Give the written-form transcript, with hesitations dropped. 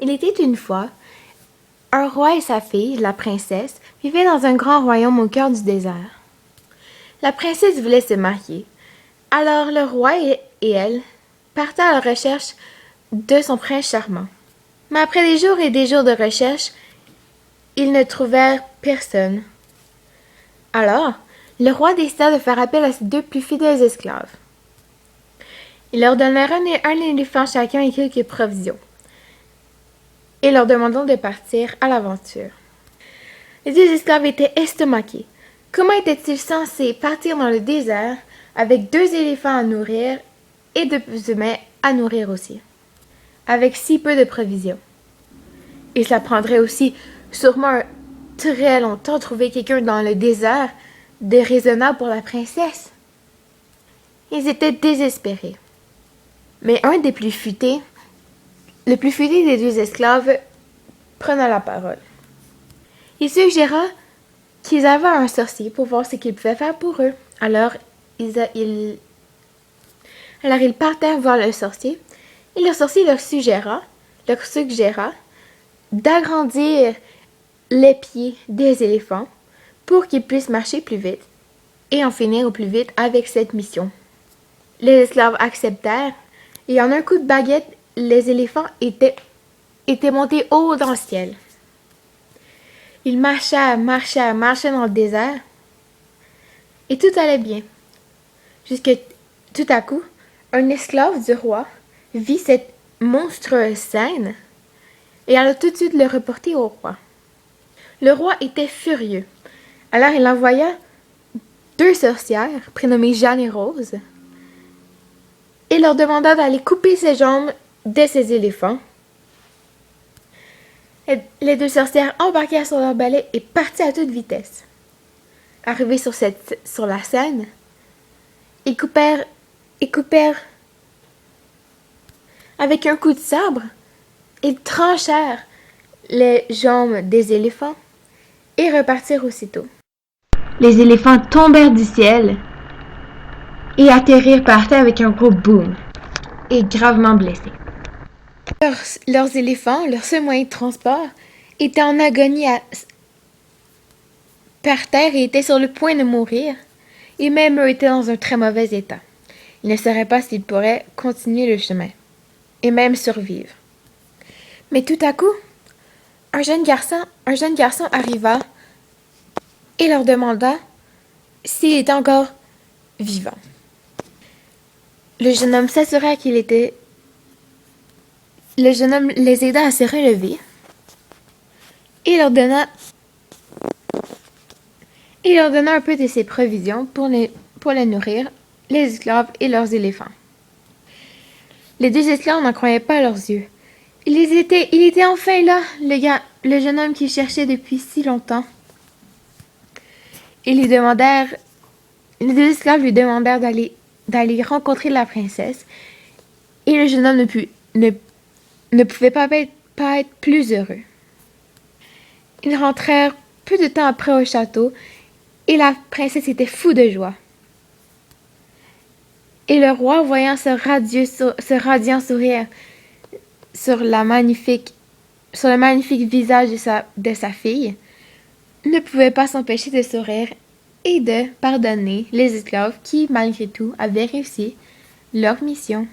Il était une fois, un roi et sa fille, la princesse, vivaient dans un grand royaume au cœur du désert. La princesse voulait se marier. Alors le roi et elle partaient à la recherche de son prince charmant. Mais après des jours et des jours de recherche, ils ne trouvèrent personne. Alors, le roi décida de faire appel à ses deux plus fidèles esclaves. Il leur donnèrent un éléphant chacun et quelques provisions, et leur demandant de partir à l'aventure. Les deux esclaves étaient estomaqués. Comment étaient-ils censés partir dans le désert avec deux éléphants à nourrir et deux humains à nourrir aussi, avec si peu de provisions? Et cela prendrait aussi sûrement très longtemps de trouver quelqu'un dans le désert déraisonnable pour la princesse. Ils étaient désespérés. Mais un des plus futés, le plus futé des deux esclaves, prenant la parole. Il suggéra qu'ils avaient un sorcier pour voir ce qu'il pouvait faire pour eux. Alors ils partèrent voir le sorcier, et le sorcier leur suggéra d'agrandir les pieds des éléphants pour qu'ils puissent marcher plus vite et en finir au plus vite avec cette mission. Les esclaves acceptèrent, et en un coup de baguette, les éléphants étaient montés haut dans le ciel. Ils marchaient dans le désert, et tout allait bien. Jusque tout à coup, un esclave du roi vit cette monstrueuse scène et alla tout de suite le reporter au roi. Le roi était furieux. Alors il envoya deux sorcières, prénommées Jeanne et Rose, et leur demanda d'aller couper ses jambes de ces éléphants. Les deux sorcières embarquèrent sur leur balai et partirent à toute vitesse. Arrivés sur la scène, ils coupèrent avec un coup de sabre. Ils tranchèrent les jambes des éléphants et repartirent aussitôt. Les éléphants tombèrent du ciel et atterrirent par terre avec un gros boom, et gravement blessés. Leurs éléphants, leur seul moyen de transport, étaient en agonie par terre et étaient sur le point de mourir, et même eux étaient dans un très mauvais état. Ils ne sauraient pas s'ils pourraient continuer le chemin, et même survivre. Mais tout à coup, un jeune garçon arriva et leur demanda s'il était encore vivant. Le jeune homme s'assura qu'il était. Le jeune homme les aida à se relever et leur donna un peu de ses provisions pour les nourrir, les esclaves et leurs éléphants. Les deux esclaves n'en croyaient pas à leurs yeux. Il était enfin là, le jeune homme qu'ils cherchaient depuis si longtemps. Et les deux esclaves lui demandèrent d'aller rencontrer la princesse, et le jeune homme ne pouvait pas être plus heureux. Ils rentrèrent peu de temps après au château, et la princesse était fou de joie. Et le roi, voyant ce radiant sourire sur le magnifique visage de sa fille, ne pouvait pas s'empêcher de sourire et de pardonner les esclaves qui, malgré tout, avaient réussi leur mission.